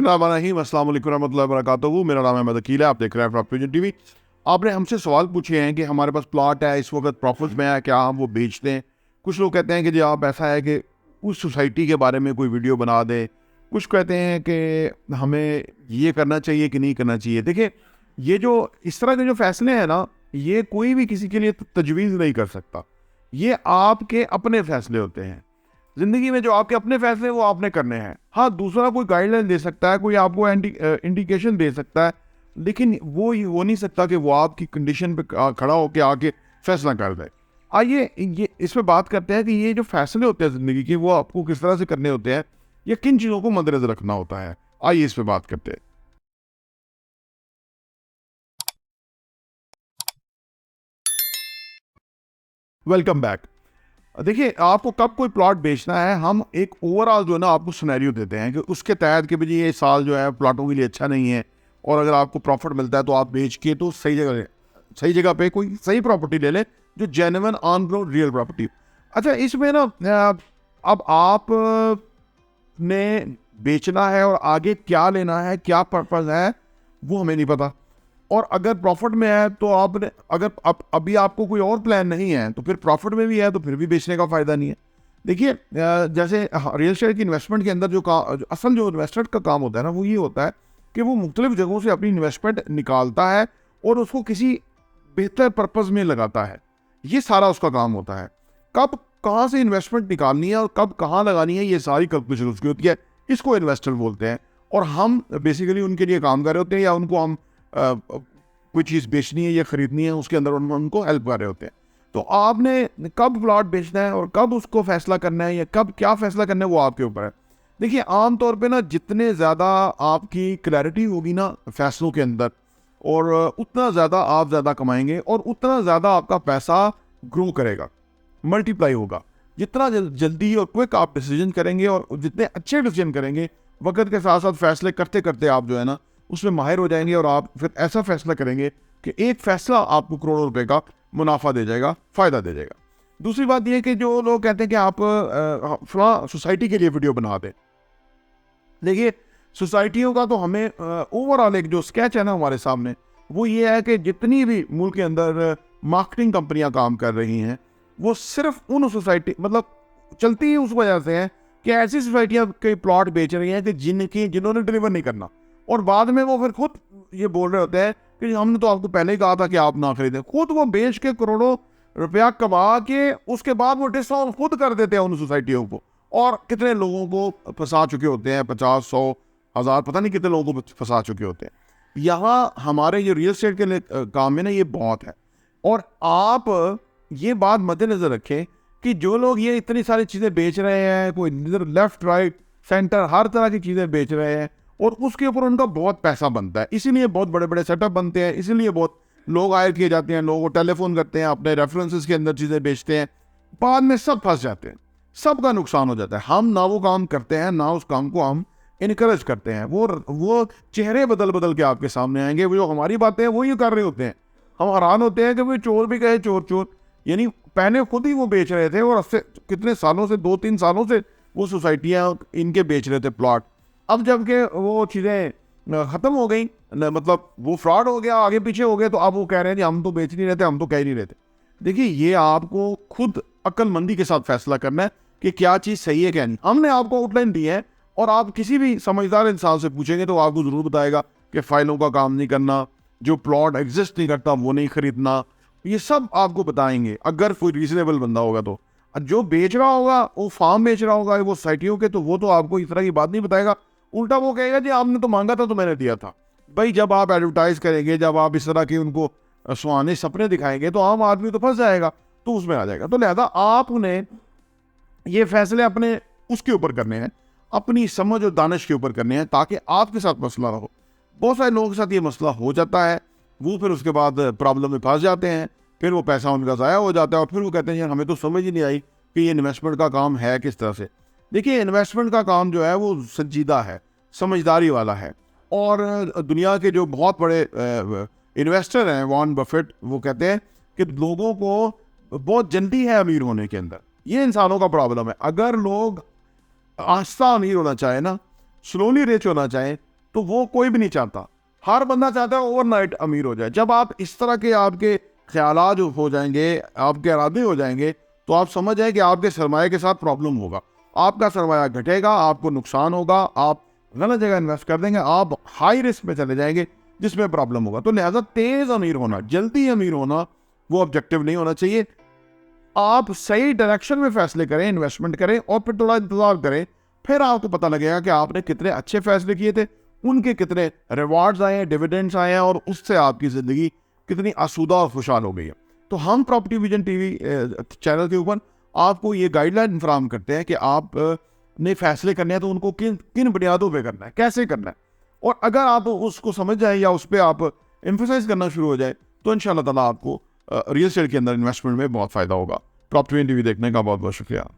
बिस्मिल्लाहिर्रहमानिर्रहीम, अस्सलाम वालेकुम रहमतुल्लाहि व बरकातुहू। मेरा नाम अहमद अकील है, आप देख रहे हैं प्रॉपर्टी टीवी। आपने हमसे सवाल पूछे हैं कि हमारे पास प्लॉट है, इस वक्त प्रॉफिट में है, क्या हम वो बेच दें। कुछ लोग कहते हैं कि जी आप ऐसा है कि उस सोसाइटी के बारे में कोई वीडियो बना दें। कुछ कहते हैं कि हमें ये करना चाहिए कि नहीं करना चाहिए। देखिए, ये जो इस तरह के जो फैसले हैं ना, ये कोई भी किसी के लिए तजवीज़ नहीं कर सकता। ये आपके अपने फैसले होते हैं। ज़िंदगी में जो आपके अपने फैसले हैं वो आपने करने हैं। हाँ, दूसरा कोई गाइडलाइन दे सकता है, कोई आपको इंडिकेशन दे सकता है, लेकिन वो ये हो नहीं सकता कि वो आपकी कंडीशन पे खड़ा होकर आके फैसला कर दे। आइए ये इस पे बात करते हैं कि ये जो फैसले होते हैं ज़िंदगी के, वो आपको किस तरह से करने होते हैं या किन चीज़ों को मद्देनज़र रखना होता है। आइए इस पे बात करते हैं। Welcome back. देखिए, आपको कब कोई प्लॉट बेचना है, हम एक ओवरऑल जो है ना आपको सिनेरियो देते हैं कि उसके तहत कि भाई ये साल जो है प्लॉटों के लिए अच्छा नहीं है, और अगर आपको प्रॉफिट मिलता है तो आप बेच के तो सही जगह पे कोई सही प्रॉपर्टी ले ले, जो genuine on ground real property. अच्छा, इसमें ना अब आप ने बेचना है और आगे क्या लेना है, क्या पर्पज़ है, वो हमें नहीं पता। और अगर प्रॉफिट में है तो आपने, अगर अभी आपको कोई और प्लान नहीं है तो फिर प्रॉफिट में भी है तो फिर भी बेचने का फ़ायदा नहीं है। देखिए, जैसे रियल एस्टेट की इन्वेस्टमेंट के अंदर जो इन्वेस्टर का काम होता है ना, वो ये होता है कि वो मुख्तलिफ जगहों से अपनी इन्वेस्टमेंट निकालता है और उसको किसी बेहतर पर्पज़ में लगाता है। ये सारा उसका काम होता है। कब कहाँ से इन्वेस्टमेंट निकालनी है और कब कहाँ लगानी है, ये सारी कैलकुलेशन उसकी होती है। इसको इन्वेस्टर बोलते हैं, और हम बेसिकली उनके लिए काम कर रहे होते हैं, या उनको हम कोई चीज़ बेचनी है या ख़रीदनी है, उसके अंदर उनको हेल्प कर रहे होते हैं। तो आपने कब प्लॉट बेचना है और कब उसको फैसला करना है या कब क्या फैसला करना है, वो आपके ऊपर है। देखिए, आम तौर पे ना जितने ज़्यादा आपकी क्लैरिटी होगी ना फैसलों के अंदर, और उतना ज़्यादा आप ज़्यादा कमाएंगे और उतना ज़्यादा आपका पैसा ग्रो करेगा, मल्टीप्लाई होगा। जितना जल्दी और क्विक आप डिसीजन करेंगे और जितने अच्छे डिसीजन करेंगे, वक्त के साथ साथ फैसले करते करते आप जो है ना उसमें माहिर हो जाएंगे, और आप फिर ऐसा फैसला करेंगे कि एक फैसला आपको करोड़ों रुपए का मुनाफा दे जाएगा, फ़ायदा दे जाएगा। दूसरी बात यह कि जो लोग कहते हैं कि आप फलां सोसाइटी के लिए वीडियो बना दें। देखिए, सोसाइटियों का तो हमें ओवरऑल एक जो स्केच है ना हमारे सामने, वो ये है कि जितनी भी मुल्क के अंदर मार्केटिंग कंपनियां काम कर रही हैं, वो सिर्फ उन सोसाइटी मतलब चलती ही उस वजह से है कि ऐसी सोसाइटियां के प्लॉट बेच रही हैं कि जिन्होंने डिलीवर नहीं करना, और बाद में वो फिर खुद ये बोल रहे होते हैं कि हमने तो आपको पहले ही कहा था कि आप ना खरीदें। खुद वो बेच के करोड़ों रुपया कमा के उसके बाद वो डिस्काउंट खुद कर देते हैं उन सोसाइटियों को, और कितने लोगों को फंसा चुके होते हैं, 50, 100, 1000, पता नहीं कितने लोगों को फंसा चुके होते हैं। यहाँ हमारे जो रियल एस्टेट के लिए काम है ना, ये बहुत है। और आप ये बात मद्देनजर रखें कि जो लोग ये इतनी सारी चीज़ें बेच रहे हैं, कोई इधर लेफ्ट राइट सेंटर हर तरह की चीज़ें बेच रहे हैं, और उसके ऊपर उनका बहुत पैसा बनता है, इसीलिए बहुत बड़े बड़े सेटअप बनते हैं, इसीलिए बहुत लोग हायर किए जाते हैं, लोगों को टेलीफोन करते हैं, अपने रेफरेंसेस के अंदर चीज़ें बेचते हैं, बाद में सब फंस जाते हैं, सबका नुकसान हो जाता है। हम ना वो काम करते हैं, ना उस काम को हम इनकरेज करते हैं। वो चेहरे बदल बदल के आपके सामने आएंगे, वो जो हमारी बातें हैं वो ये कर रहे होते हैं। हम हैरान होते हैं कि वो चोर भी कहे चोर चोर, यानी पहले खुद ही वो बेच रहे थे, और अब से कितने सालों से, 2-3 सालों से वो सोसाइटियाँ इनके बेच रहे थे प्लॉट। अब जबकि वो चीज़ें ख़त्म हो गई, मतलब वो फ्रॉड हो गया, आगे पीछे हो गए, तो अब वो कह रहे हैं कि हम तो बेच नहीं रहे थे, हम तो कह नहीं रहे थे। देखिए, ये आपको खुद अक्लमंदी के साथ फैसला करना है कि क्या चीज़ सही है क्या नहीं। हमने आपको आउटलाइन दी है, और आप किसी भी समझदार इंसान से पूछेंगे तो आपको ज़रूर बताएगा कि फ़ाइलों का काम नहीं करना, जो प्लॉट एग्जिस्ट नहीं करता वो नहीं ख़रीदना, ये सब आपको बताएंगे अगर कोई रीजनेबल बंदा होगा तो। जो बेच रहा होगा, वो फार्म बेच रहा होगा वो सोसाइटियों के, तो वो तो आपको इस तरह की बात नहीं बताएगा। उल्टा वो कहेगा जी आपने तो मांगा था तो मैंने दिया था। भाई, जब आप एडवर्टाइज करेंगे, जब आप इस तरह के उनको सुहाने सपने दिखाएंगे, तो आम आदमी तो फंस जाएगा, तो उसमें आ जाएगा। तो लिहाजा आपने ये फैसले अपने उसके ऊपर करने हैं, अपनी समझ और दानिश के ऊपर करने हैं, ताकि आपके साथ मसला ना हो। बहुत सारे लोगों के साथ ये मसला हो जाता है, वो फिर उसके बाद प्रॉब्लम में फंस जाते हैं, फिर वो पैसा उनका ज़ाया हो जाता है, और फिर वो कहते हैं यार हमें तो समझ ही नहीं आई कि ये इन्वेस्टमेंट का काम है किस तरह से। देखिए, इन्वेस्टमेंट का काम जो है वो संजीदा है, समझदारी वाला है, और दुनिया के जो बहुत बड़े इन्वेस्टर हैं, वॉरेन बफेट, वो कहते हैं कि लोगों को बहुत जल्दी है अमीर होने के अंदर। ये इंसानों का प्रॉब्लम है। अगर लोग आहिस्ता अमीर होना चाहे ना, स्लोली रिच होना चाहें, तो वो कोई भी नहीं चाहता। हर बंदा चाहता है ओवरनाइट अमीर हो जाए। जब आप इस तरह के आपके ख्यालात हो जाएंगे, आपके इरादे हो जाएंगे, तो आप समझ जाए कि आपके सरमाए के साथ प्रॉब्लम होगा, आपका सरमाया घटेगा, आपको नुकसान होगा, आप गलत जगह इन्वेस्ट कर देंगे, आप हाई रिस्क में चले जाएंगे जिसमें प्रॉब्लम होगा। तो लिहाजा तेज अमीर होना, जल्दी अमीर होना वो ऑब्जेक्टिव नहीं होना चाहिए। आप सही डायरेक्शन में फैसले करें, इन्वेस्टमेंट करें और फिर थोड़ा इंतजार करें, फिर आपको पता लगेगा कि आपने कितने अच्छे फैसले किए थे, उनके कितने रिवार्ड्स आए हैं, डिविडेंड्स आए हैं, और उससे आपकी ज़िंदगी कितनी आसूदा और खुशहाल हो गई है। तो हम प्रॉपर्टी विजन टीवी चैनल के ऊपर आपको ये गाइडलाइन फराहम करते हैं कि आप ने फैसले करने हैं तो उनको किन किन बुनियादों पे करना है, कैसे करना है, और अगर आप उसको समझ जाए या उस पर आप एम्फोसाइज करना शुरू हो जाए तो इंशाल्लाह ताला आपको रियल एस्टेट के अंदर इन्वेस्टमेंट में बहुत फ़ायदा होगा। प्रॉपर्टी विजन टीवी देखने का बहुत बहुत शुक्रिया।